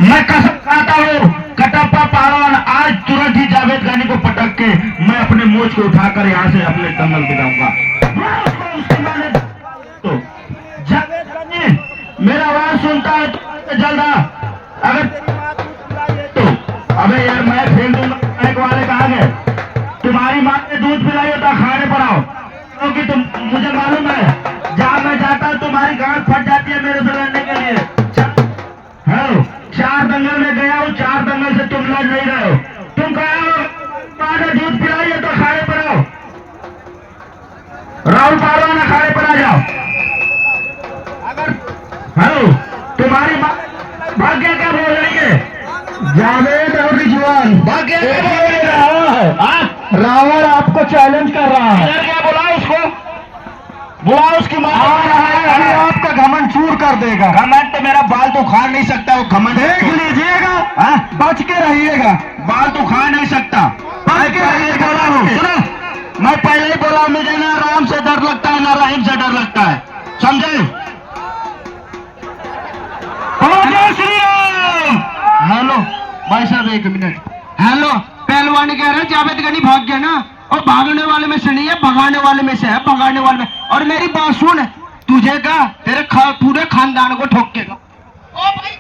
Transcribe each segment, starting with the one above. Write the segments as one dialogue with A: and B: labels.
A: मैं कसम खाता हूँ कटप्पा पहलवान आज तुरंत ही जावेद गानी को पटक के मैं अपने मोच को उठाकर यहाँ से अपने दंगल में जाऊंगा। तो जावेद गानी मेरा आवाज सुनता है तो जल्द आ। अगर तो अबे यार मैं फेंक दूंगा बाइक वाले कहा गए तुम्हारी माँ ने दूध पिलाई होता खाने पर आओ क्योंकि तुम मुझे मालूम है जहाँ मैं जाता हूँ तुम्हारी गांठ फट जाती है मेरे से लड़ने के लिए। हेलो 4 दंगल में गया हूँ 4 दंगल से तुम लड़ नहीं रहे हो। तुम कहा हो माँ ने दूध पिलाई है तो खाने पर आओ। राहुल पहलवान अखाड़े पर आ जाओ। अगर हेलो तुम्हारी माँ भाग्य क्या बोल रही है जावेद और रिजवान भाग्य क्या बोल रहा है। रावण आपको चैलेंज कर रहा है। क्या बोला उसको बुला उसकी माँ आ रहा है अभी आपका घमंड चूर कर देगा। घमंड तो मेरा बाल तो खा नहीं सकता वो घमंड देख लीजिएगा बच के रहिएगा। बाल तो खा नहीं सकता बच के रहिएगा। सुनो मैं पहले ही बोला मुझे ना राम से डर लगता है ना रहीम से डर लगता है समझे। श्री राम। हेलो भाई साहब 1 मिनट। हेलो पहलवानी कह रहे जावेद गनी भाग गया ना और भागने वाले में से नहीं है भगाने वाले में से है भगाने वाले में। और मेरी बात सुन तुझे का तेरे पूरे खानदान को ठोकेगा। ओ भाई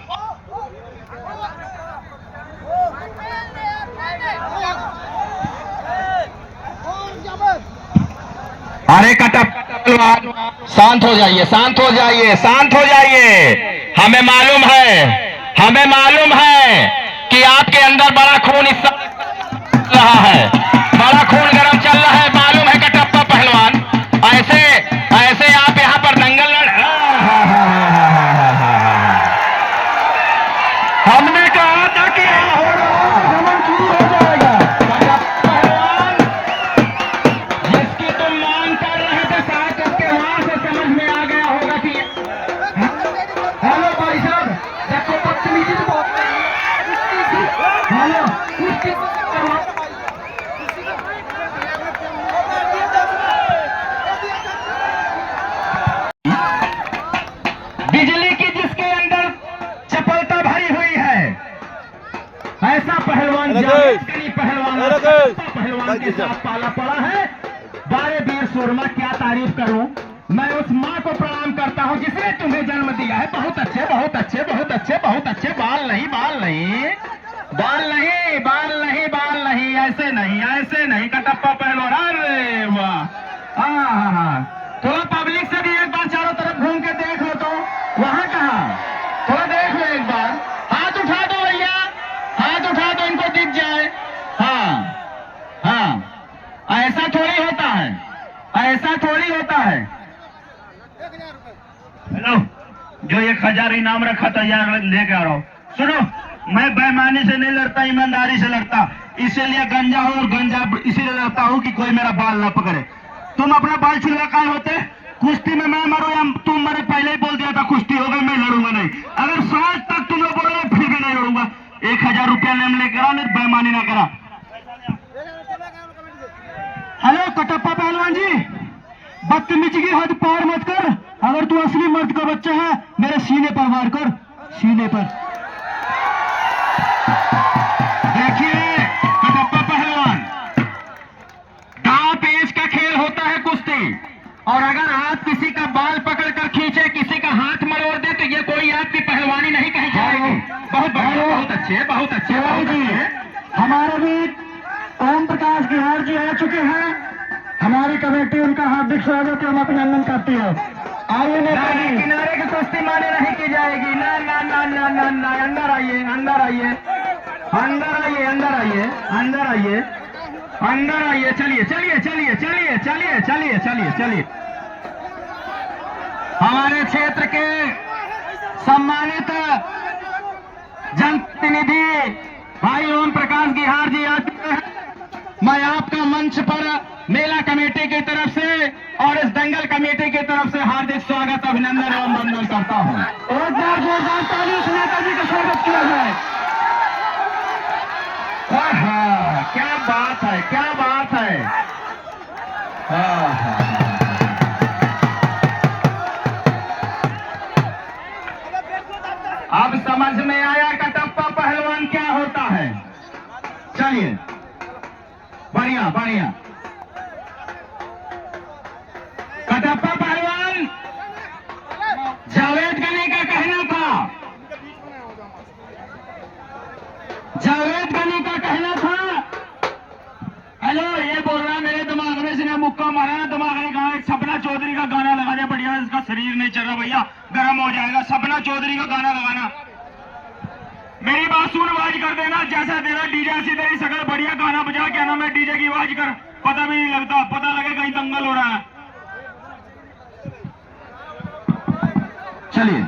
A: अरे कटप्पा शांत हो जाइए शांत हो जाइए शांत हो जाइए। हमें मालूम है कि आपके अंदर बड़ा खून इस रहा है बड़ा खून गर्म चल रहा है मालूम है कटप्पा पहलवान। ऐसे आप यहाँ पर दंगल लड़ हमने कहा था कि हो जाएगा पहलवान जिसकी तुम मांग कर रहे थे शायद आपके वहां से समझ में आ गया होगा कि हेलो भाई साहब देखो बदतमीजी से बहुत हेलो बिजली की जिसके अंदर चपलता भरी हुई है ऐसा पहलवान पहलवान के साथ पाला पड़ा है। बारे वीर सुरमा क्या तारीफ करूं मैं उस माँ को प्रणाम करता हूं जिसने तुम्हें जन्म दिया है। बहुत अच्छे बहुत अच्छे बहुत अच्छे बहुत अच्छे। बाल नहीं बाल नहीं बाल नहीं बाल नहीं बाल नहीं ऐसे नहीं कटप्पा पहलवान। अरे वाह हाँ थोड़ा पब्लिक से भी एक बार चारों तरफ घूम के देख लो तो वहां कहा थोड़ा देख लो एक बार। हाथ उठा दो भैया हाथ उठा दो इनको दिख जाए। हाँ ऐसा थोड़ी होता है। हेलो जो 1000 इनाम रखा था यार लेके आ रहा हूँ। सुनो मैं बेईमानी से नहीं लड़ता ईमानदारी से लड़ता इसीलिए गंजा हूँ और गंजा इसीलिए लड़ता हूँ कि कोई मेरा बाल ना पकड़े। तुम अपना बाल छिलवा का होते कुश्ती में मैं मरूं या तुम मरे पहले ही बोल दिया था कुश्ती होगा मैं लड़ूंगा नहीं। अगर सांस तक तुम लोग बोलोगे फिर भी नहीं लड़ूंगा। 1000 रुपया नेम लेकर आ नहीं बेईमानी ना करा। हेलो कटप्पा पहलवान जी बदतमीजी की हद पार मत कर। अगर तू असली मर्द का बच्चा है मेरे सीने पर वार कर सीने पर। देखिए कटप्पा पहलवान दांव पेच का खेल होता है कुश्ती और अगर आप किसी का बाल पकड़कर खींचे किसी का हाथ मरोड़ दे तो ये कोई आपकी पहलवानी नहीं कही जाएगी। बहुत अच्छे बहुत अच्छे बहुत अच्छे। हमारे भी ओम प्रकाश गिहार जी आ चुके हैं। हमारी कमेटी उनका हार्दिक स्वागत एवं अभिनंदन करती है। आइए किनारे की कुश्ती माने नहीं की जाएगी। ना ना ना ना ना ना अंदर आइए अंदर आइए अंदर आइए अंदर आइए अंदर आइए अंदर आइए। चलिए चलिए चलिए चलिए चलिए चलिए चलिए चलिए। हमारे क्षेत्र के सम्मानित जनप्रतिनिधि भाई ओम प्रकाश गिहार जी आ चुके हैं। मैं आपका मंच पर मेला कमेटी की तरफ से और इस दंगल कमेटी की तरफ से हार्दिक स्वागत अभिनंदन एवं वंदन करता हूं। एक बार जोरदार ताली से नेताजी का स्वागत किया जाए। क्या बात है क्या बात है। अब समझ में आया कटप्पा बढ़िया। कटप्पा पहलवान, जावेद गनी का कहना था, जावेद गनी का कहना था, हेलो ये बोल रहा है मेरे दिमाग में इसने मुक्का मारा ना, दिमाग ने कहा सपना चौधरी का गाना लगा दे, बढ़िया इसका शरीर नहीं चल रहा भैया, गर्म हो जाएगा, सपना चौधरी का गाना लगाना। मेरी बात सुन, आवाज कर देना, जैसा तेरा डीजे ऐसी तेरी शकल, बढ़िया गाना बजा, क्या नाम है डीजे की आवाज कर, पता भी नहीं लगता, पता लगे कहीं दंगल हो रहा है। चलिए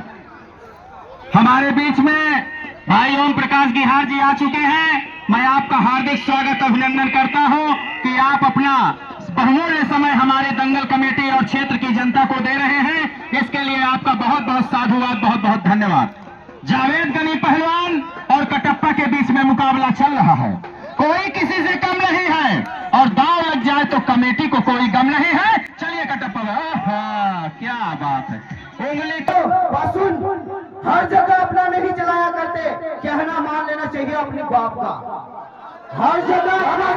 A: हमारे बीच में भाई ओम प्रकाश गिहार जी आ चुके हैं। मैं आपका हार्दिक स्वागत अभिनंदन करता हूं कि आप अपना बहुमूल्य समय हमारे दंगल कमेटी और क्षेत्र की जनता को दे रहे हैं। इसके लिए आपका बहुत बहुत साधुवाद, बहुत बहुत धन्यवाद। जावेद गनी पहलवान और कटप्पा के बीच में मुकाबला चल रहा है, कोई किसी से कम नहीं है और दांव लग जाए तो कमेटी को कोई गम नहीं है। चलिए कटप्पा, क्या बात है, उंगली
B: तो हर जगह अपना नहीं चलाया करते, कहना मान लेना चाहिए अपने बाप का। हर जगह कहना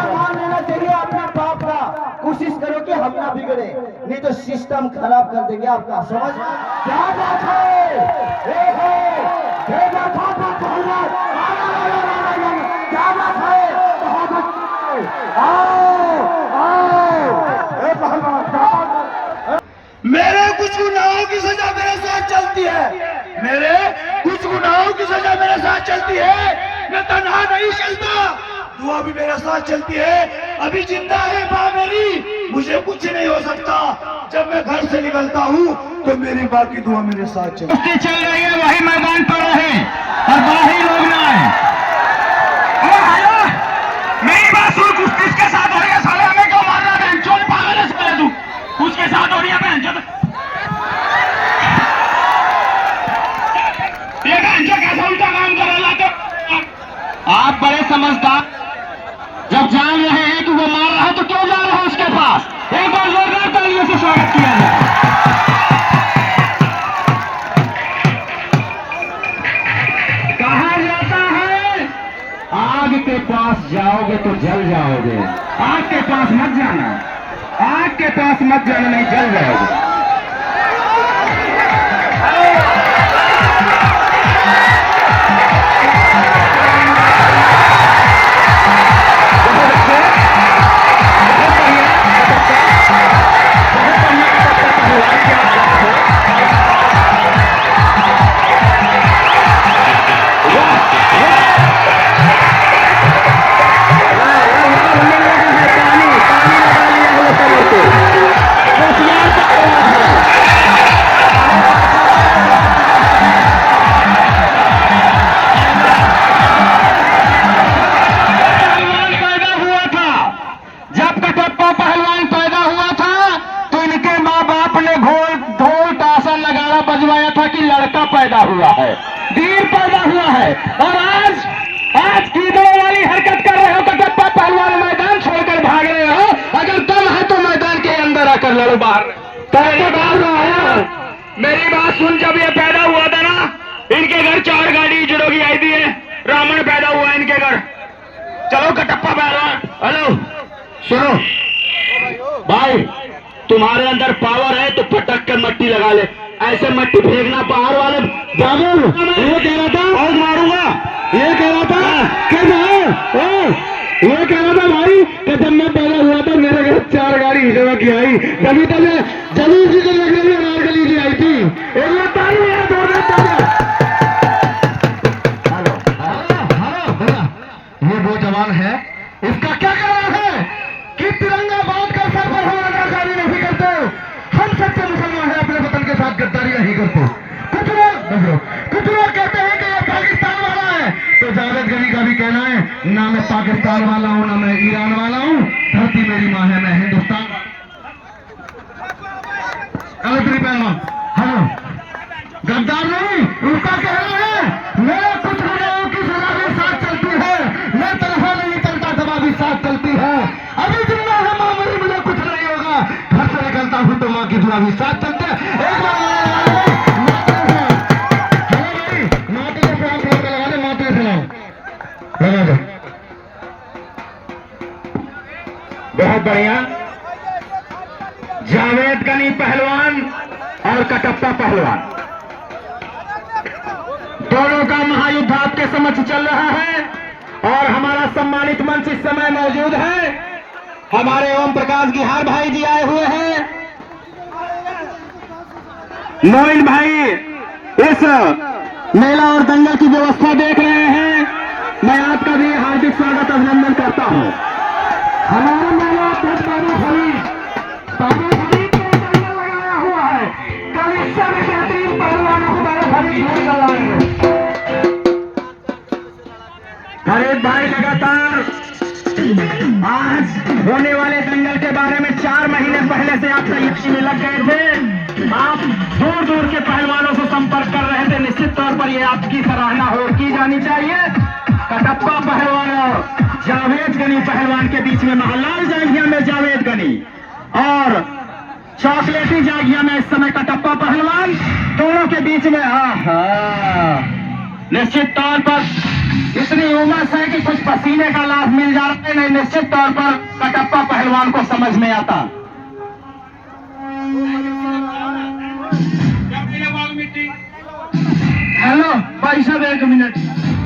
B: मान लेना चाहिए अपने बाप का। कोशिश करो कि हम ना बिगड़े, नहीं तो सिस्टम खराब कर देंगे आपका। समझ क्या बात है? क्या बात है? मेरे कुछ गुनाहों की सजा मेरे साथ चलती है, मेरे कुछ गुनाहों की सजा मेरे साथ चलती है। मैं तन्हा नहीं चलता, दुआ भी मेरे साथ चलती है। अभी जिंदा है माँ मेरी, मुझे कुछ नहीं हो सकता। जब मैं घर से निकलता हूँ तो मेरी माँ की दुआ मेरे साथ चलती है।
A: चल रही है, वही मैदान पर रहे और वही लोग ना आए। मेरी बात सुन, कुश्ती के साथ हो रही है, साले हमें क्यों मार रहा है? चोर पागल है साले तू, उसके साथ हो रही है बहन जब ये बहन जो कैसा उल्टा काम कर रहा है। आप बड़े समझदार, जब जान रहे हैं कि वो मार रहा है तो क्यों जा रहे हैं उसके पास? एक और जोरदार तालियों से स्वागत किया जाए। कहा जाता है आग के पास जाओगे तो जल जाओगे, आग के पास मत जाना, आग के पास मत जाना, नहीं जल जाओगे। पैदा हुआ है, वीर पैदा हुआ है, और आज कीड़ों वाली हरकत कर रहे हो। कटप्पा पहलवान मैदान छोड़कर भाग रहे हो, अगर दम है तो मैदान के अंदर आकर लड़ो, बाहर मेरी बात सुन, जब ये पैदा हुआ था ना, इनके घर 4 गाड़ी जुड़ो की आई थी, रावण पैदा हुआ इनके घर। चलो कटप्पा पहलवान, हेलो सुनो भाई, तुम्हारे अंदर पावर है तो पटक कर मट्टी लगा ले, ऐसे मट्टी फेंकना पहाड़ वाले। बाबू ये कह रहा था और मारूंगा, ये कह रहा था कि ये कह रहा था भाई कि जब मैं पैदा हुआ था मेरे घर 4 गाड़ी हिजड़ा की आई, तभी तो मैं जमीन जी को लगने में नारगली जी आई थी। ये वो जवान है, इसका क्या कारण है कि तिरंगा बांध कर सर पर हम गद्दारी नहीं करते। हम सच्चे मुसलमान हैं, अपने वतन के साथ गद्दारी नहीं करते। कुछ लोग कहते हैं कि ये पाकिस्तान वाला है, तो जावेद गनी का भी कहना है ना मैं पाकिस्तान वाला हूं ना मैं ईरान वाला हूं, धरती मेरी मां है, मैं हिंदुस्तान। हेलो गद्दार नहीं, उसका कहना है मेरे कुछ गुनाहों की सजा भी साथ चलती है, मैं तनहा नहीं चलता, दवा भी साथ चलती है। अभी जिंदा है मां मेरी, मुझे कुछ नहीं होगा, घर से निकलता हूं तो मां की दुआ भी साथ चलते हैं। एक बार माते से लगा दे, माते से लगा दे। बढ़िया। जावेद गनी पहलवान और कटप्पा पहलवान, दोनों का महायुद्ध आपके समक्ष चल रहा है और हमारा सम्मानित मंच इस समय मौजूद है। हमारे ओम प्रकाश गिहार भाई जी आए हुए हैं। मोइन भाई इस मेला और दंगल की व्यवस्था देख रहे हैं। मैं आपका भी हार्दिक स्वागत अभिनंदन करता हूं। हमारा मेला बाबू भाई को दंगल लगाया हुआ है। कल इससे भी बेहतरीन पहलवानों को बाबू भाई ढूंढ कर लाएंगे। फरीद भाई लगातार आज होने वाले दंगल के बारे में 4 महीने पहले से आप तैयारी में लग गए थे। आप दूर दूर के पहलवानों से संपर्क कर रहे थे। निश्चित तौर पर यह आपकी सराहना और की जानी चाहिए। कटप्पा पहलवान और जावेद गनी पहलवान के बीच में महालाल जांघिया में जावेद गनी और चॉकलेटी जांघिया में इस समय कटप्पा पहलवान, दोनों के बीच में निश्चित तौर पर इतनी उमस है कि कुछ पसीने का लाभ मिल जाता है। नहीं, निश्चित तौर पर कटप्पा पहलवान को समझ में आता।
B: हेलो भाई साहब, 1 मिनट।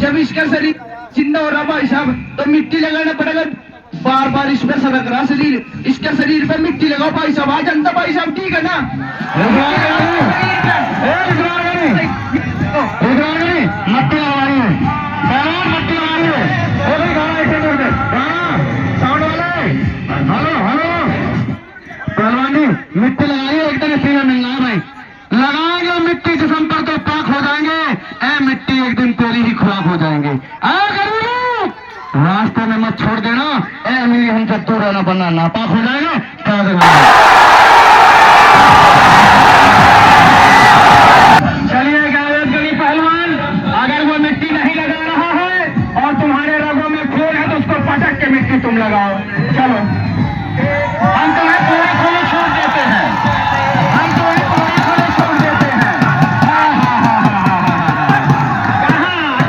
B: जब इसका शरीर जिंदा हो रहा भाई साहब तो मिट्टी लगाना पड़ेगा। बार बार इस पर सड़क रहा शरीर, इसके शरीर पे मिट्टी लगाओ भाई साहब। आ जनता भाई साहब, ठीक है ना?
A: मट्टी लगाइए, मट्टी लगाइए। साउंड वाले, हेलो हेलो, पहलवानी मिट्टी लगाइए। एकदम सीधा मिलना है भाई। लगाएंगे मिट्टी से संपर्क तो पाक हो जाएंगे। ए मिट्टी एक दिन तेरी ही खुराक हो जाएंगे। रास्ते में मत छोड़ देना। ए मेरी हमसे दूर रहना, बनना नापाक हो जाएगा। चलिए जावेद गनी पहलवान, अगर वो मिट्टी नहीं लगा रहा है और तुम्हारे रगों में खून है तो उसको पटक के मिट्टी तुम लगाओ। चलो, हम तुम्हें पूरी खुली छूट देते हैं। हम तुम्हें पूरी खुली छूट देते हैं।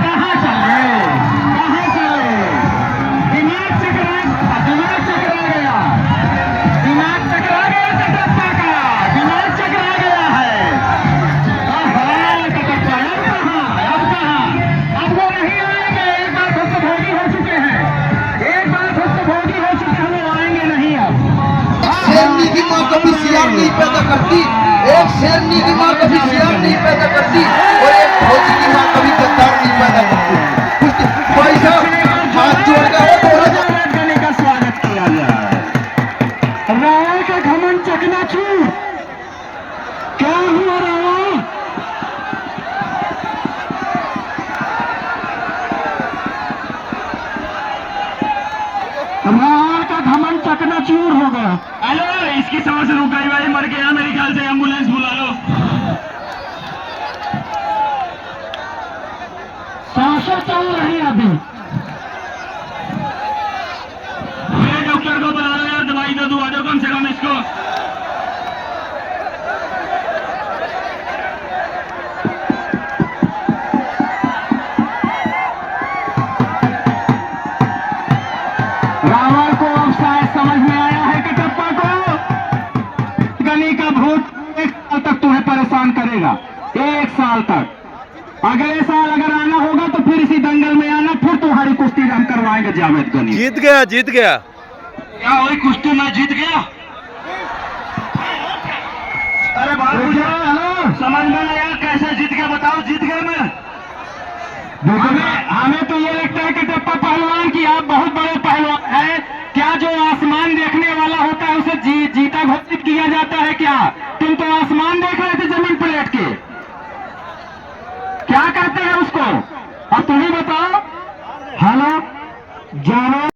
A: कहाँ चल गए? दिमाग चकरा गया। दिमाग चकरा गया कटप्पा का। दिमाग चकरा गया है। कटप्पा अब कहाँ? अब वो नहीं आएंगे। एक बार खुद तो भोगी हो चुके हैं। एक बार खुद तो भोगी हो चुके हैं, वो आएंगे नहीं अब।
B: शेरनी की माँ कभी सियार नहीं पैदा करती। एक शेरनी की माँ कभी सियार नहीं पैदा करती और एक फौजी की माँ कभी गद्दार नहीं पैदा करती। भाई साहब हाथ जोड़ कर
A: गनी का स्वागत किया जाए। रावण का घमंड चकनाचूर। क्या हुआ रावण? रावण का घमंड चकनाचूर हो गया। हेलो, इसकी सांस रुक गई भाई, मर गया मेरे ख्याल से। एम्बुलेंस बुला लो। सांसें चल रही अभी। डॉक्टर को बुला लो यार, दवाई दे दो। आ जाओ कम से कम इसको। रावण को अब शायद समझ में आया है कटप्पा को गनी का भूत 1 साल तक तुम्हें परेशान करेगा। 1 साल तक। अगले साल अगर आना होगा तो फिर इसी दंगल में आना, फिर तुम्हारी कुश्ती हम करवाएंगे जावेद गनी।
C: जीत गया, जीत गया।
A: क्या वही कुश्ती में जीत गया? अरे बात हेलो, समझ में नहीं आया कैसे जीत गया? बताओ। जीत गया मैं? हमें तो ये लगता है कटप्पा पहलवान की आप बहुत बड़े पहलवान हैं। क्या जो आसमान देखने वाला होता है उसे जीता घोषित किया जाता है क्या? तुम तो आसमान देख रहे थे जमीन पर लेट के। क्या कहते हैं उसको? अब तुम ही बताओ। हेलो, जावेद